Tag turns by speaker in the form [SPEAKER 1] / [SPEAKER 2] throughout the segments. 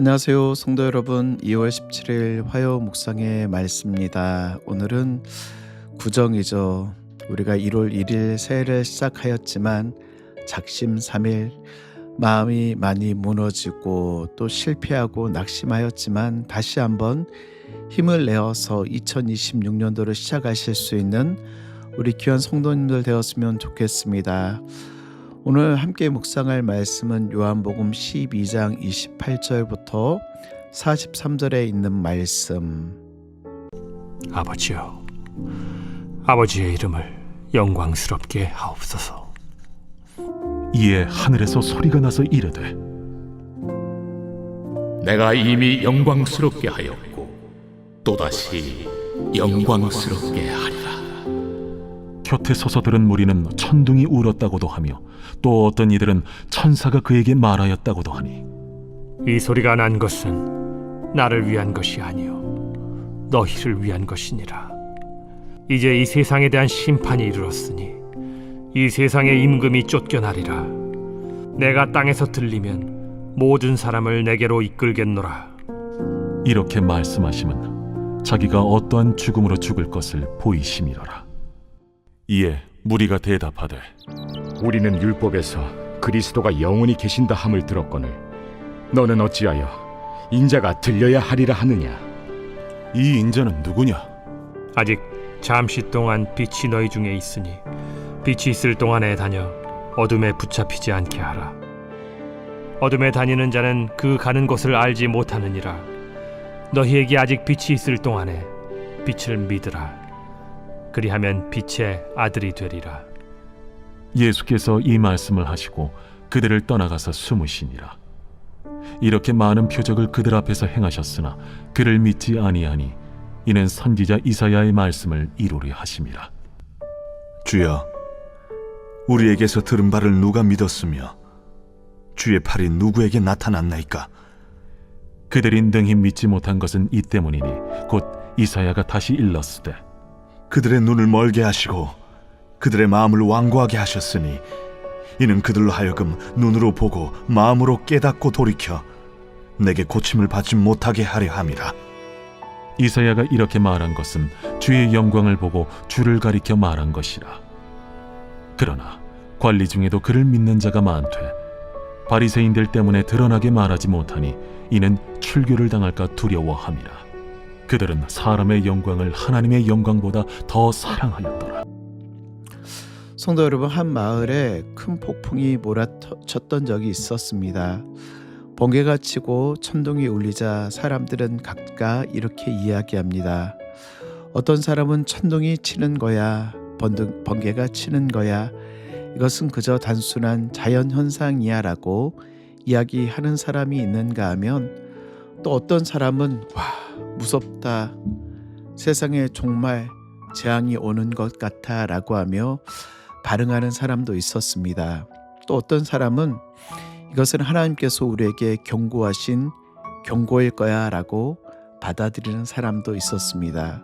[SPEAKER 1] 안녕하세요, 성도 여러분. 2월 17일 화요 묵상의 말씀입니다. 오늘은 구정이죠. 우리가 1월 1일 새해를 시작하였지만 작심삼일 마음이 많이 무너지고 또 실패하고 낙심하였지만 다시 한번 힘을 내어서 2026년도를 시작하실 수 있는 우리 귀한 성도님들 되었으면 좋겠습니다. 오늘 함께 묵상할 말씀은 요한복음 12장 28절부터 43절에 있는 말씀.
[SPEAKER 2] 아버지여, 아버지의 이름을 영광스럽게 하옵소서.
[SPEAKER 3] 이에 하늘에서 소리가 나서 이르되,
[SPEAKER 4] 내가 이미 영광스럽게 하였고 또다시 영광스럽게 하리라.
[SPEAKER 3] 곁에 서서 들은 무리는 천둥이 울었다고도 하며 또 어떤 이들은 천사가 그에게 말하였다고도 하니,
[SPEAKER 2] 이 소리가 난 것은 나를 위한 것이 아니요 너희를 위한 것이니라. 이제 이 세상에 대한 심판이 이르렀으니 이 세상의 임금이 쫓겨나리라. 내가 땅에서 들리면 모든 사람을 내게로 이끌겠노라.
[SPEAKER 3] 이렇게 말씀하심은 자기가 어떠한 죽음으로 죽을 것을 보이심이로라. 이에 무리가 대답하되,
[SPEAKER 5] 우리는 율법에서 그리스도가 영원히 계신다 함을 들었거늘 너는 어찌하여 인자가 들려야 하리라 하느냐?
[SPEAKER 3] 이 인자는 누구냐?
[SPEAKER 2] 아직 잠시 동안 빛이 너희 중에 있으니 빛이 있을 동안에 다녀 어둠에 붙잡히지 않게 하라. 어둠에 다니는 자는 그 가는 곳을 알지 못하느니라. 너희에게 아직 빛이 있을 동안에 빛을 믿으라. 그리하면 빛의 아들이 되리라.
[SPEAKER 3] 예수께서 이 말씀을 하시고 그들을 떠나가서 숨으시니라. 이렇게 많은 표적을 그들 앞에서 행하셨으나 그를 믿지 아니하니 이는 선지자 이사야의 말씀을 이루려 하심이라.
[SPEAKER 6] 주여, 우리에게서 들은 바를 누가 믿었으며 주의 팔이 누구에게 나타났나이까?
[SPEAKER 3] 그들이 능히 믿지 못한 것은 이 때문이니 곧 이사야가 다시 일렀으되,
[SPEAKER 6] 그들의 눈을 멀게 하시고 그들의 마음을 완고하게 하셨으니 이는 그들로 하여금 눈으로 보고 마음으로 깨닫고 돌이켜 내게 고침을 받지 못하게 하려 함이라.
[SPEAKER 3] 이사야가 이렇게 말한 것은 주의 영광을 보고 주를 가리켜 말한 것이라. 그러나 관리 중에도 그를 믿는 자가 많되 바리새인들 때문에 드러나게 말하지 못하니 이는 출교를 당할까 두려워함이라. 그들은 사람의 영광을 하나님의 영광보다 더 사랑하였더라.
[SPEAKER 1] 성도 여러분, 한 마을에 큰 폭풍이 몰아쳤던 적이 있었습니다. 번개가 치고 천둥이 울리자 사람들은 각각 이렇게 이야기합니다. 어떤 사람은 천둥이 치는 거야, 번개가 치는 거야, 이것은 그저 단순한 자연현상이야 라고 이야기하는 사람이 있는가 하면, 또 어떤 사람은 와, 무섭다, 세상에 정말 재앙이 오는 것 같아 라고 하며 반응하는 사람도 있었습니다. 또 어떤 사람은 이것은 하나님께서 우리에게 경고하신 경고일 거야 라고 받아들이는 사람도 있었습니다.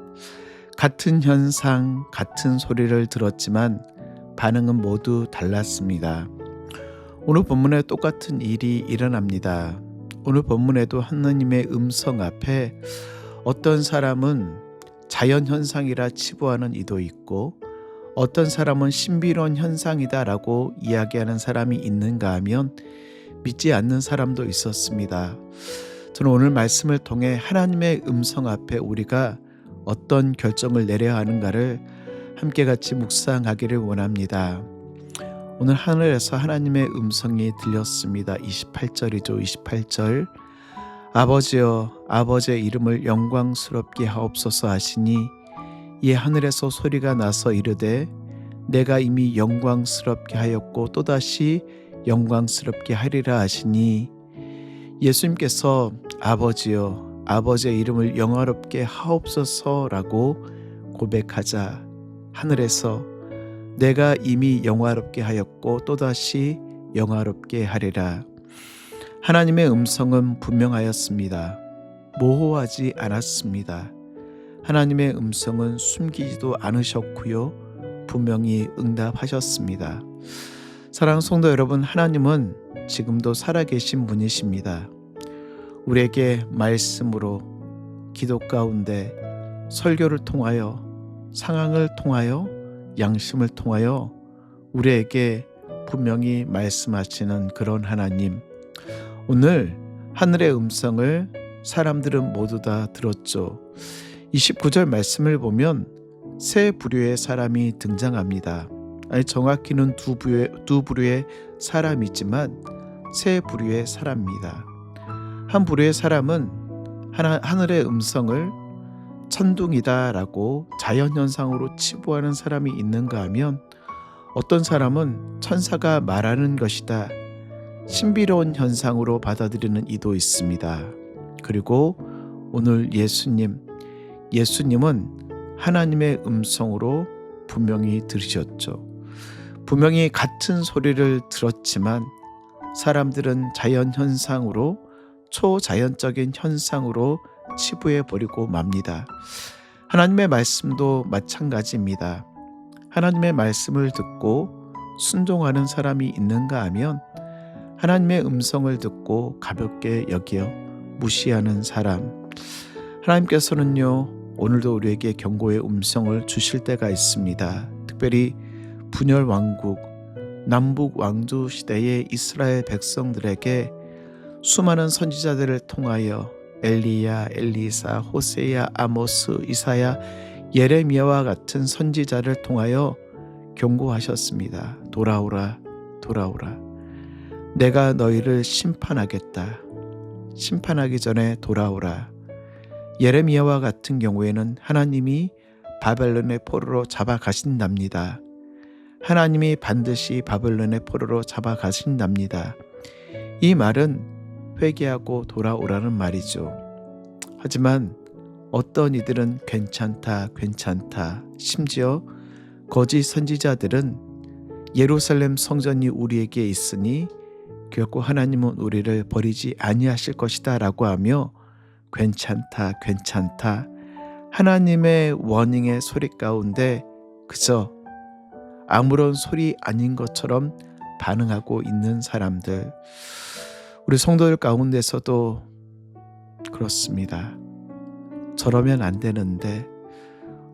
[SPEAKER 1] 같은 현상, 같은 소리를 들었지만 반응은 모두 달랐습니다. 오늘 본문에 똑같은 일이 일어납니다. 오늘 본문에도 하나님의 음성 앞에 어떤 사람은 자연현상이라 치부하는 이도 있고 어떤 사람은 신비로운 현상이다 라고 이야기하는 사람이 있는가 하면 믿지 않는 사람도 있었습니다. 저는 오늘 말씀을 통해 하나님의 음성 앞에 우리가 어떤 결정을 내려야 하는가를 함께 같이 묵상하기를 원합니다. 오늘 하늘에서 하나님의 음성이 들렸습니다. 28절이죠. 28절. 아버지여, 아버지의 이름을 영광스럽게 하옵소서 하시니 이에 하늘에서 소리가 나서 이르되, 내가 이미 영광스럽게 하였고 또다시 영광스럽게 하리라 하시니, 예수님께서 아버지여, 아버지의 이름을 영화롭게 하옵소서라고 고백하자 하늘에서 내가 이미 영화롭게 하였고 또다시 영화롭게 하리라. 하나님의 음성은 분명하였습니다. 모호하지 않았습니다. 하나님의 음성은 숨기지도 않으셨고요, 분명히 응답하셨습니다. 사랑하는 성도 여러분, 하나님은 지금도 살아계신 분이십니다. 우리에게 말씀으로, 기도 가운데, 설교를 통하여, 상황을 통하여, 양심을 통하여 우리에게 분명히 말씀하시는 그런 하나님, 오늘 하늘의 음성을 사람들은 모두 다 들었죠. 29절 말씀을 보면 세 부류의 사람이 등장합니다. 아니, 정확히는 두 부류의 사람이지만 세 부류의 사람입니다. 한 부류의 사람은 하늘의 음성을 천둥이다라고 자연현상으로 치부하는 사람이 있는가 하면, 어떤 사람은 천사가 말하는 것이다, 신비로운 현상으로 받아들이는 이도 있습니다. 그리고 오늘 예수님은 하나님의 음성으로 분명히 들으셨죠. 분명히 같은 소리를 들었지만 사람들은 자연현상으로, 초자연적인 현상으로 치부해버리고 맙니다. 하나님의 말씀도 마찬가지입니다. 하나님의 말씀을 듣고 순종하는 사람이 있는가 하면, 하나님의 음성을 듣고 가볍게 여겨 무시하는 사람, 하나님께서는요, 오늘도 우리에게 경고의 음성을 주실 때가 있습니다. 특별히 분열 왕국, 남북 왕조 시대의 이스라엘 백성들에게 수많은 선지자들을 통하여 엘리야, 엘리사, 호세야, 아모스, 이사야, 예레미야와 같은 선지자를 통하여 경고하셨습니다. 돌아오라, 돌아오라. 내가 너희를 심판하겠다. 심판하기 전에 돌아오라. 예레미야와 같은 경우에는 하나님이 바벨론의 포로로 잡아가신답니다. 하나님이 반드시 바벨론의 포로로 잡아가신답니다. 이 말은 회개하고 돌아오라는 말이죠. 하지만 어떤 이들은 괜찮다, 괜찮다, 심지어 거짓 선지자들은 예루살렘 성전이 우리에게 있으니 결코 하나님은 우리를 버리지 아니하실 것이다 라고 하며 괜찮다, 괜찮다, 하나님의 워닝의 소리 가운데 그저 아무런 소리 아닌 것처럼 반응하고 있는 사람들, 우리 성도들 가운데서도 그렇습니다. 저러면 안 되는데,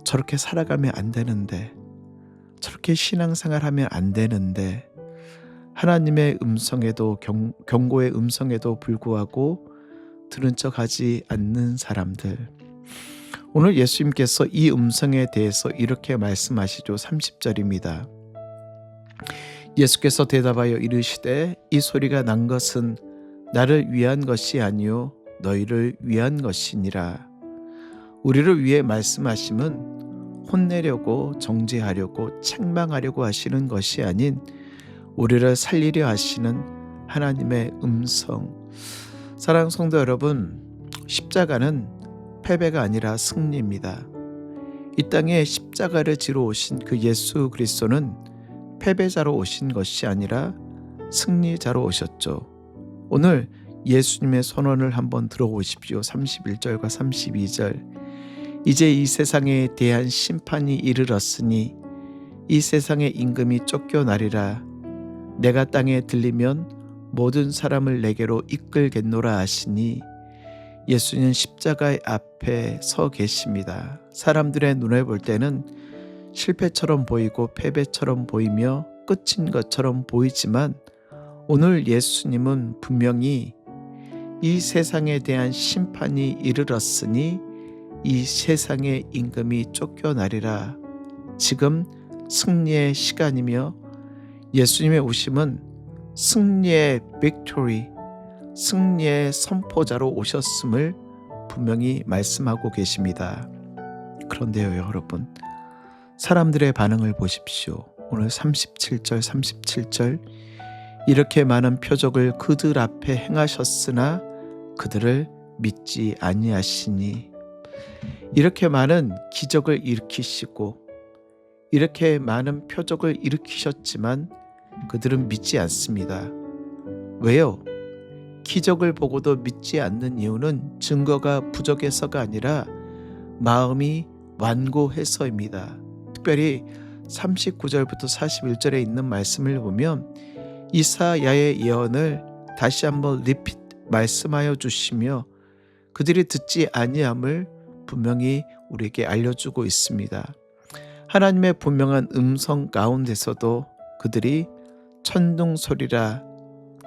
[SPEAKER 1] 저렇게 살아가면 안 되는데, 저렇게 신앙생활하면 안 되는데, 하나님의 음성에도 경고의 음성에도 불구하고 들은 척하지 않는 사람들, 오늘 예수님께서 이 음성에 대해서 이렇게 말씀하시죠. 30절입니다. 예수께서 대답하여 이르시되 이 소리가 난 것은 나를 위한 것이 아니요 너희를 위한 것이니라. 우리를 위해 말씀하심은 혼내려고, 정죄하려고, 책망하려고 하시는 것이 아닌 우리를 살리려 하시는 하나님의 음성. 사랑하는 성도 여러분, 십자가는 패배가 아니라 승리입니다. 이 땅에 십자가를 지러 오신 그 예수 그리스도는 패배자로 오신 것이 아니라 승리자로 오셨죠. 오늘 예수님의 선언을 한번 들어보십시오. 31절과 32절. 이제 이 세상에 대한 심판이 이르렀으니 이 세상의 임금이 쫓겨나리라. 내가 땅에 들리면 모든 사람을 내게로 이끌겠노라 하시니, 예수는 십자가의 앞에 서 계십니다. 사람들의 눈에 볼 때는 실패처럼 보이고 패배처럼 보이며 끝인 것처럼 보이지만, 오늘 예수님은 분명히 이 세상에 대한 심판이 이르렀으니 이 세상의 임금이 쫓겨나리라. 지금 승리의 시간이며 예수님의 오심은 승리의 빅토리, 승리의 선포자로 오셨음을 분명히 말씀하고 계십니다. 그런데요, 여러분, 사람들의 반응을 보십시오. 오늘 37절 이렇게 많은 표적을 그들 앞에 행하셨으나 그들을 믿지 아니하시니. 이렇게 많은 기적을 일으키시고 이렇게 많은 표적을 일으키셨지만 그들은 믿지 않습니다. 왜요? 기적을 보고도 믿지 않는 이유는 증거가 부족해서가 아니라 마음이 완고해서입니다. 특별히 39절부터 41절에 있는 말씀을 보면 이사야의 예언을 다시 한번 말씀하여 주시며 그들이 듣지 아니함을 분명히 우리에게 알려주고 있습니다. 하나님의 분명한 음성 가운데서도 그들이 천둥 소리라,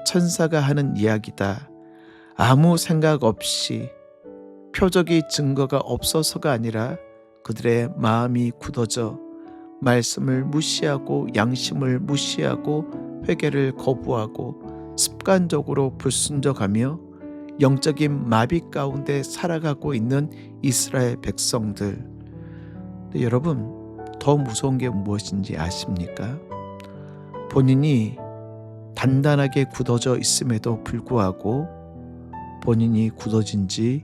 [SPEAKER 1] 천사가 하는 이야기다, 아무 생각 없이 표적이 증거가 없어서가 아니라 그들의 마음이 굳어져 말씀을 무시하고 양심을 무시하고 회개를 거부하고 습관적으로 불순종하며 영적인 마비 가운데 살아가고 있는 이스라엘 백성들. 근데 여러분, 더 무서운 게 무엇인지 아십니까? 본인이 단단하게 굳어져 있음에도 불구하고 본인이 굳어진지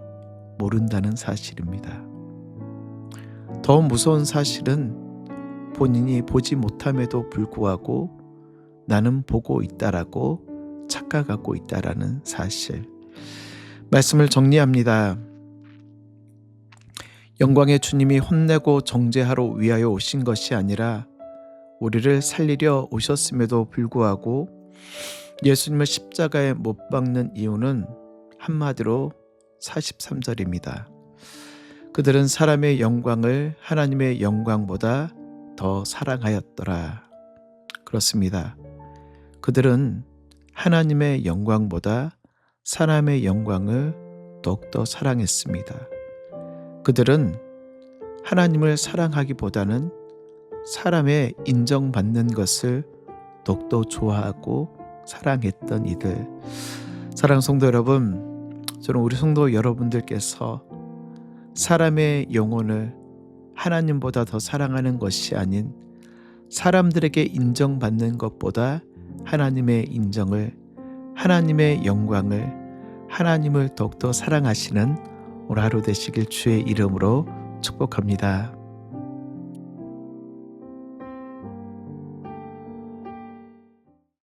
[SPEAKER 1] 모른다는 사실입니다. 더 무서운 사실은 본인이 보지 못함에도 불구하고 나는 보고 있다라고 착각하고 있다라는 사실. 말씀을 정리합니다. 영광의 주님이 혼내고 정죄하러 위하여 오신 것이 아니라 우리를 살리려 오셨음에도 불구하고 예수님을 십자가에 못 박는 이유는 한마디로 43절입니다. 그들은 사람의 영광을 하나님의 영광보다 더 사랑하였더라. 그렇습니다. 그들은 하나님의 영광보다 사람의 영광을 더욱더 사랑했습니다. 그들은 하나님을 사랑하기보다는 사람의 인정받는 것을 더욱더 좋아하고 사랑했던 이들. 사랑하는 성도 여러분, 저는 우리 성도 여러분들께서 사람의 영혼을 하나님보다 더 사랑하는 것이 아닌 사람들에게 인정받는 것보다 하나님의 인정을, 하나님의 영광을, 하나님을 더욱더 사랑하시는 오늘 하루 되시길 주의 이름으로 축복합니다.